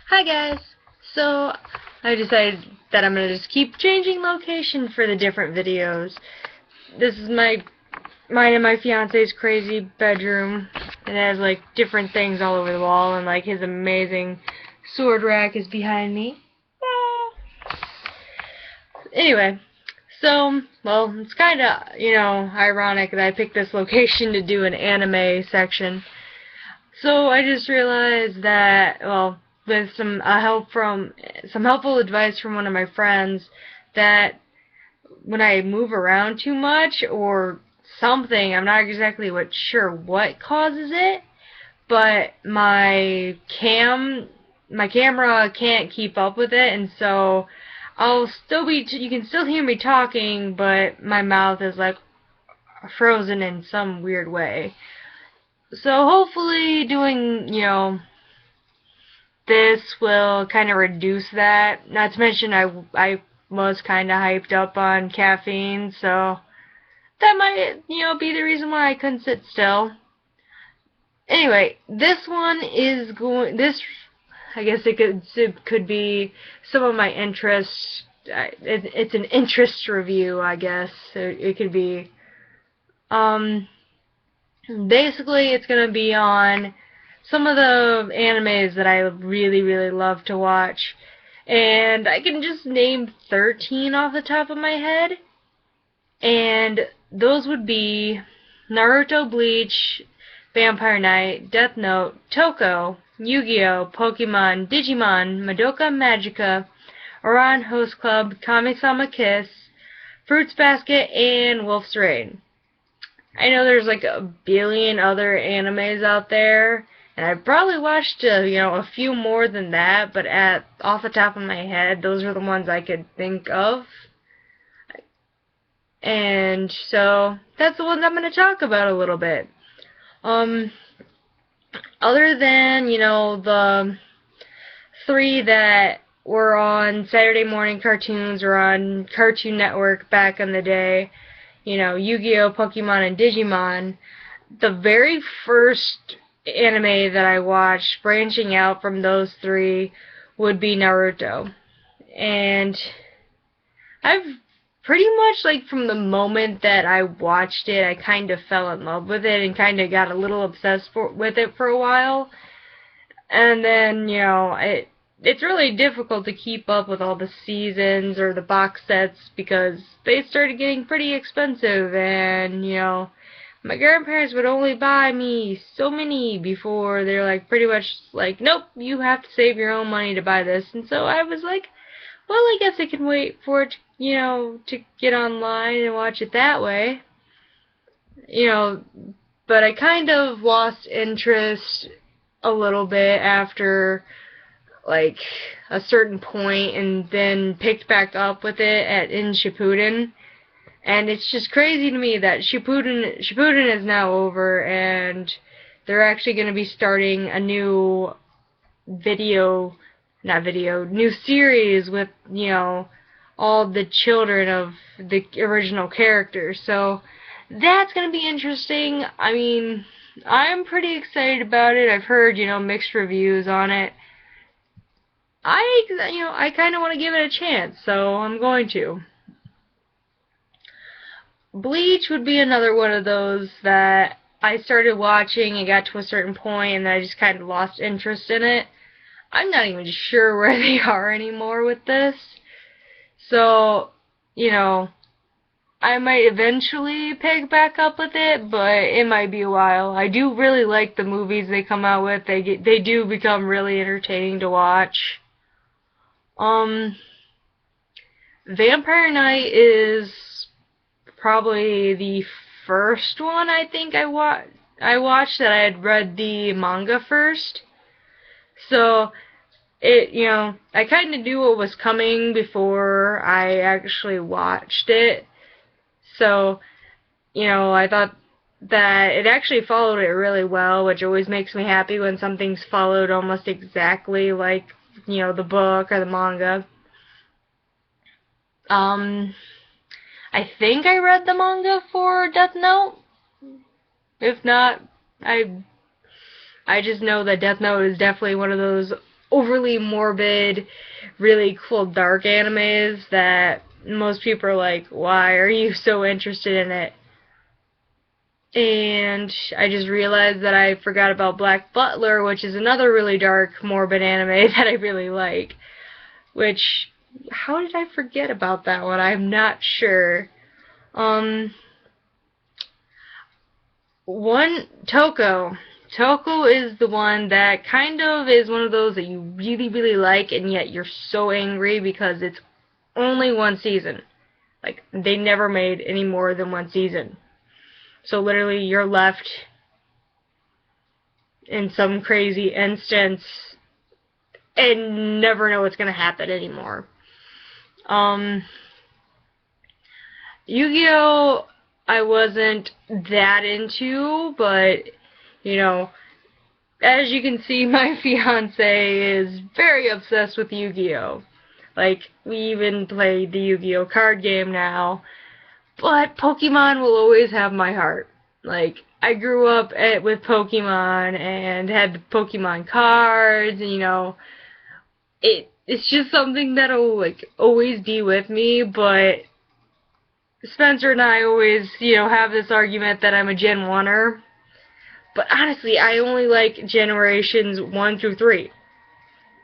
Hi guys! So, I decided that I'm going to just keep changing location for the different videos. This is mine and my fiance's crazy bedroom. It has like different things all over the wall, and like his amazing sword rack is behind me. Anyway, so, well, it's kind of, ironic that I picked this location to do an anime section. So I just realized that, well, with some helpful advice from one of my friends, that when I move around too much or something, I'm not exactly sure what causes it, but my camera can't keep up with it, and so you can still hear me talking, but my mouth is like frozen in some weird way. So hopefully doing, this will kind of reduce that. Not to mention I was kind of hyped up on caffeine, so that might, be the reason why I couldn't sit still. Anyway, this one is I guess it could be some of my interests. It's an interest review, I guess. It could be, basically it's going to be on some of the animes that I really, really love to watch. And I can just name 13 off the top of my head. And those would be Naruto, Bleach, Vampire Knight, Death Note, Toko, Yu-Gi-Oh!, Pokemon, Digimon, Madoka Magica, Ouran Host Club, Kami-sama Kiss, Fruits Basket, and Wolf's Rain. I know there's like a billion other animes out there, and I've probably watched a few more than that, but off the top of my head, those are the ones I could think of. And so that's the ones I'm going to talk about a little bit. Other than, the three that were on Saturday morning cartoons or on Cartoon Network back in the day, Yu-Gi-Oh!, Pokemon, and Digimon, the very first anime that I watched branching out from those three would be Naruto. And I've pretty much, like, from the moment that I watched it, I kind of fell in love with it and kind of got a little obsessed with it for a while. And then, it's really difficult to keep up with all the seasons or the box sets because they started getting pretty expensive, and, my grandparents would only buy me so many before they're like pretty much like, nope, you have to save your own money to buy this. And so I was like, well, I guess I can wait for it, to get online and watch it that way. But I kind of lost interest a little bit after like a certain point, and then picked back up with it in Shippuden. And it's just crazy to me that Shippuden is now over, and they're actually going to be starting a new new series with, all the children of the original characters. So that's going to be interesting. I mean, I'm pretty excited about it. I've heard, mixed reviews on it. I kind of want to give it a chance, so I'm going to. Bleach would be another one of those that I started watching and got to a certain point, and then I just kind of lost interest in it. I'm not even sure where they are anymore with this. So, I might eventually pick back up with it, but it might be a while. I do really like the movies they come out with. They do become really entertaining to watch. Vampire Knight is probably the first one I think I watched that I had read the manga first. So I kind of knew what was coming before I actually watched it. So, I thought that it actually followed it really well, which always makes me happy when something's followed almost exactly like, the book or the manga. I think I read the manga for Death Note. If not, I just know that Death Note is definitely one of those overly morbid, really cool dark animes that most people are like, why are you so interested in it? And I just realized that I forgot about Black Butler, which is another really dark, morbid anime that I really like. Which, how did I forget about that one? I'm not sure. Toko. Toko is the one that kind of is one of those that you really, really like, and yet you're so angry because it's only one season. Like, they never made any more than one season. So literally, you're left in some crazy instance and never know what's going to happen anymore. Yu-Gi-Oh! I wasn't that into, but, you know, as you can see, my fiance is very obsessed with Yu-Gi-Oh! Like, we even play the Yu-Gi-Oh! Card game now. But Pokemon will always have my heart. Like, I grew up with Pokemon and had the Pokemon cards, and, you know, it's just something that'll, like, always be with me, but Spencer and I always, you know, have this argument that I'm a Gen 1-er. But honestly, I only like generations 1 through 3.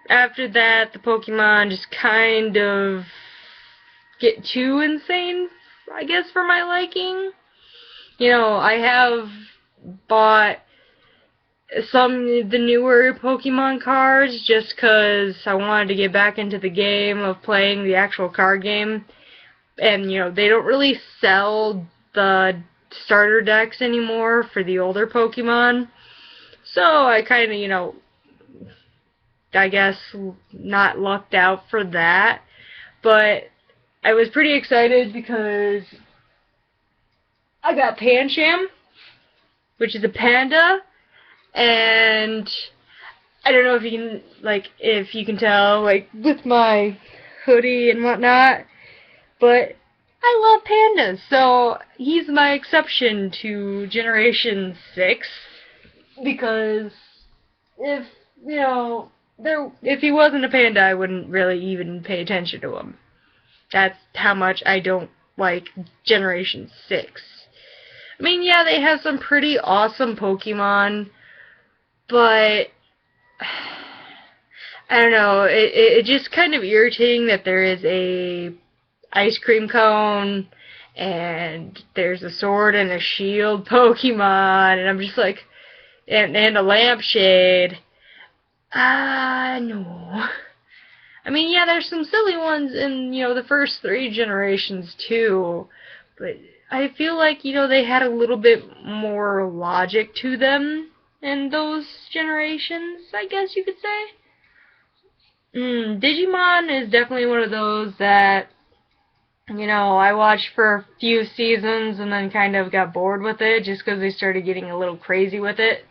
After that, the Pokemon just kind of get too insane, I guess, for my liking. You know, I have bought some of the newer Pokemon cards just because I wanted to get back into the game of playing the actual card game. And, you know, they don't really sell the starter decks anymore for the older Pokemon. So I kind of, you know, I guess not lucked out for that. But I was pretty excited because I got Pancham, which is a panda, and I don't know if you can, like, if you can tell, like, with my hoodie and whatnot, but I love pandas, so he's my exception to Generation 6, because if, you know, if he wasn't a panda, I wouldn't really even pay attention to him. That's how much I don't like Generation 6. I mean, yeah, they have some pretty awesome Pokemon, but I don't know, it's just kind of irritating that there is a ice cream cone, and there's a sword and a shield Pokemon, and I'm just like, and a lampshade. No. I mean, yeah, there's some silly ones in, you know, the first 3 generations, too, but I feel like, you know, they had a little bit more logic to them in those generations, I guess you could say. Digimon is definitely one of those that, you know, I watched for a few seasons and then kind of got bored with it just because they started getting a little crazy with it.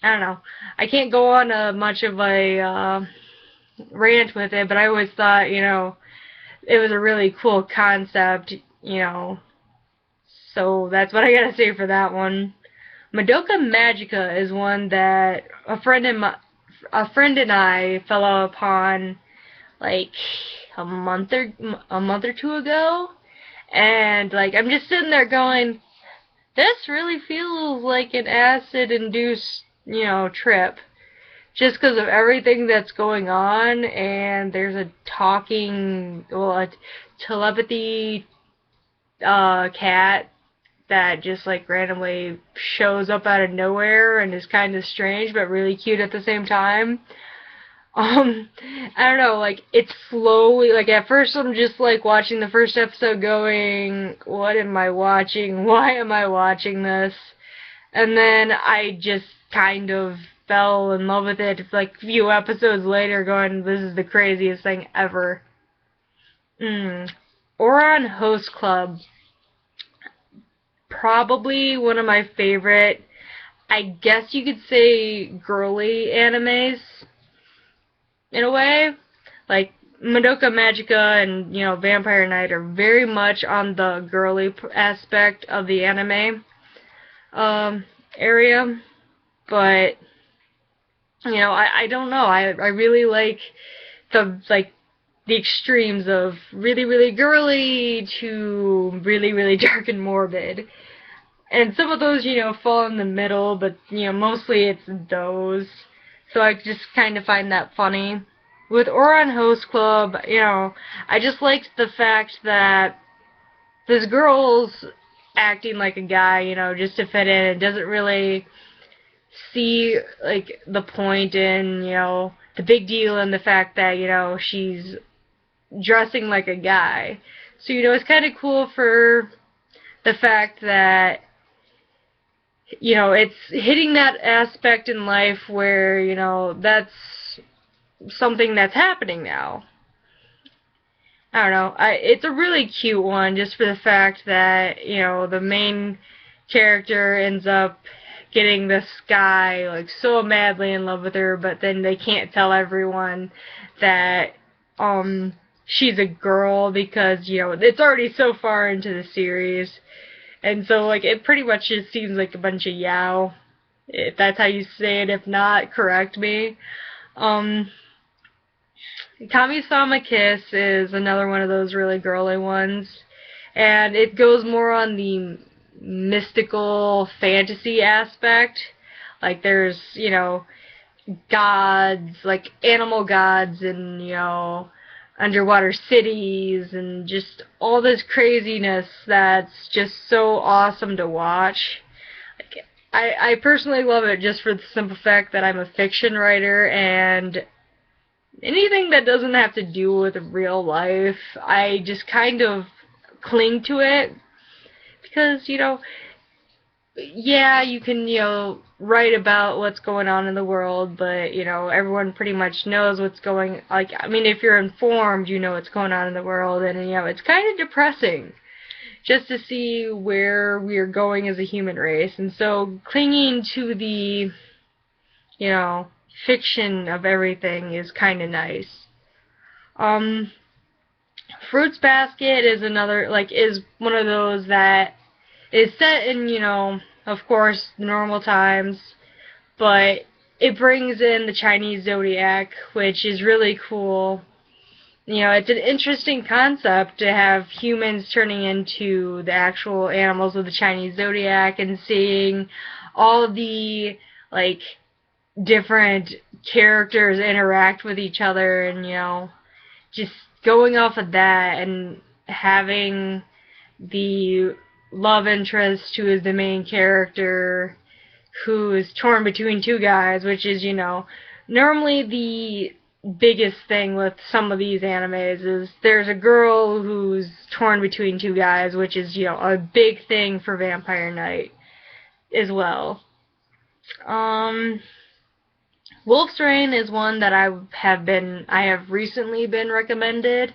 I don't know. I can't go on much of a rant with it, but I always thought, you know, it was a really cool concept, you know. So that's what I gotta say for that one. Madoka Magica is one that a friend and I fell upon like a month or two ago, and like I'm just sitting there going, this really feels like an acid-induced, you know, trip, just because of everything that's going on. And there's a telepathy cat that just like randomly shows up out of nowhere and is kind of strange but really cute at the same time. I don't know, like, it's slowly, like, at first I'm just, like, watching the first episode going, what am I watching? Why am I watching this? And then I just kind of fell in love with it, like, a few episodes later going, this is the craziest thing ever. Ouran Host Club. Probably one of my favorite, I guess you could say, girly animes. In a way, like Madoka Magica and, you know, Vampire Knight are very much on the girly aspect of the anime area, but I don't know. I really like the extremes of really, really girly to really, really dark and morbid. And some of those, fall in the middle, but, mostly it's those. So I just kind of find that funny. With Ouran Host Club, I just liked the fact that this girl's acting like a guy, just to fit in. It doesn't really see, like, the point in, the big deal in the fact that, she's dressing like a guy. So, it's kind of cool for the fact that, it's hitting that aspect in life where, that's something that's happening now. I don't know. It's a really cute one just for the fact that, the main character ends up getting this guy, like, so madly in love with her, but then they can't tell everyone that, she's a girl because, it's already so far into the series. And so, like, it pretty much just seems like a bunch of yaoi, if that's how you say it. If not, correct me. Kami-sama Kiss is another one of those really girly ones. And it goes more on the mystical fantasy aspect. Like, there's, gods, like animal gods and, underwater cities and just all this craziness that's just so awesome to watch. Like, I personally love it just for the simple fact that I'm a fiction writer, and anything that doesn't have to do with real life, I just kind of cling to it because, yeah, you can, write about what's going on in the world, but, everyone pretty much knows what's going, like, I mean, if you're informed, you know what's going on in the world, and, it's kind of depressing just to see where we're going as a human race, and so clinging to the, fiction of everything is kind of nice. Fruits Basket is another, is one of those that is set in, of course, normal times, but it brings in the Chinese zodiac, which is really cool. It's an interesting concept to have humans turning into the actual animals of the Chinese zodiac and seeing all the, different characters interact with each other and, just going off of that and having the love interest who is the main character who is torn between two guys, which is, normally the biggest thing with some of these animes is there's a girl who's torn between two guys, which is, a big thing for Vampire Knight as well. Wolf's Rain is one that I have recently been recommended.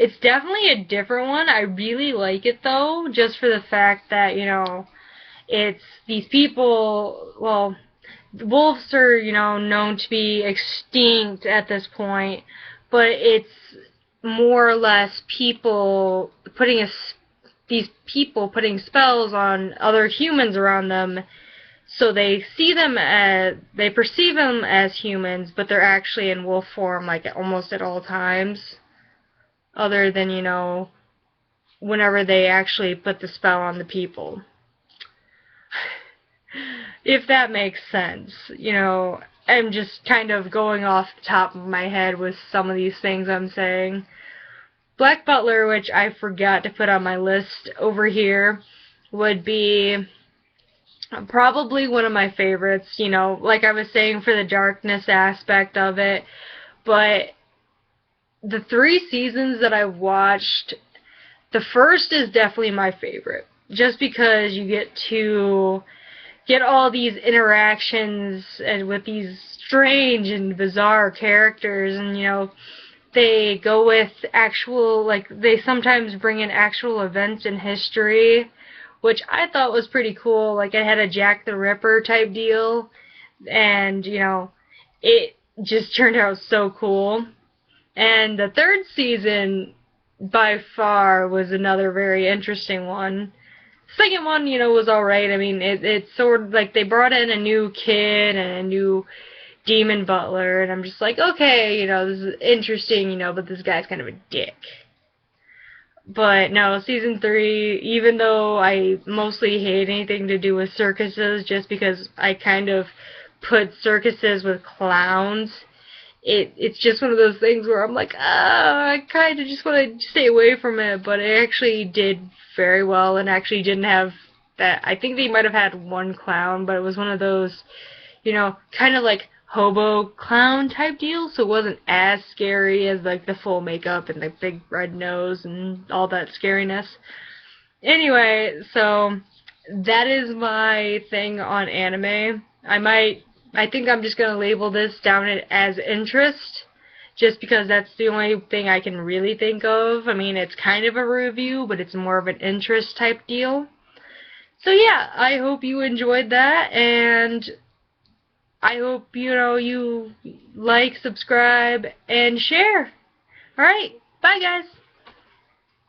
It's definitely a different one. I really like it, though, just for the fact that, it's these people, well, wolves are, known to be extinct at this point, but it's more or less these people putting spells on other humans around them, so they perceive them as humans, but they're actually in wolf form, almost at all times. Other than, whenever they actually put the spell on the people. If that makes sense. I'm just kind of going off the top of my head with some of these things I'm saying. Black Butler, which I forgot to put on my list over here, would be probably one of my favorites, like I was saying, for the darkness aspect of it. But the 3 seasons that I've watched, the first is definitely my favorite. Just because you get to get all these interactions and with these strange and bizarre characters, and, they go with they sometimes bring in actual events in history, which I thought was pretty cool. It had a Jack the Ripper type deal, and, it just turned out so cool. And the 3rd season, by far, was another very interesting one. Second one, was alright. I mean, it's sort of like they brought in a new kid and a new demon butler, and I'm just like, okay, this is interesting, but this guy's kind of a dick. But no, season 3, even though I mostly hate anything to do with circuses, just because I kind of put circuses with clowns, it's just one of those things where I'm like, I kind of just want to stay away from it, but it actually did very well and actually didn't have that. I think they might have had one clown, but it was one of those, kind of like hobo clown type deal, so it wasn't as scary as like the full makeup and the big red nose and all that scariness. Anyway, so that is my thing on anime. I think I'm just going to label this down as interest, just because that's the only thing I can really think of. I mean, it's kind of a review, but it's more of an interest type deal. So yeah, I hope you enjoyed that, and I hope, you like, subscribe, and share. Alright, bye guys!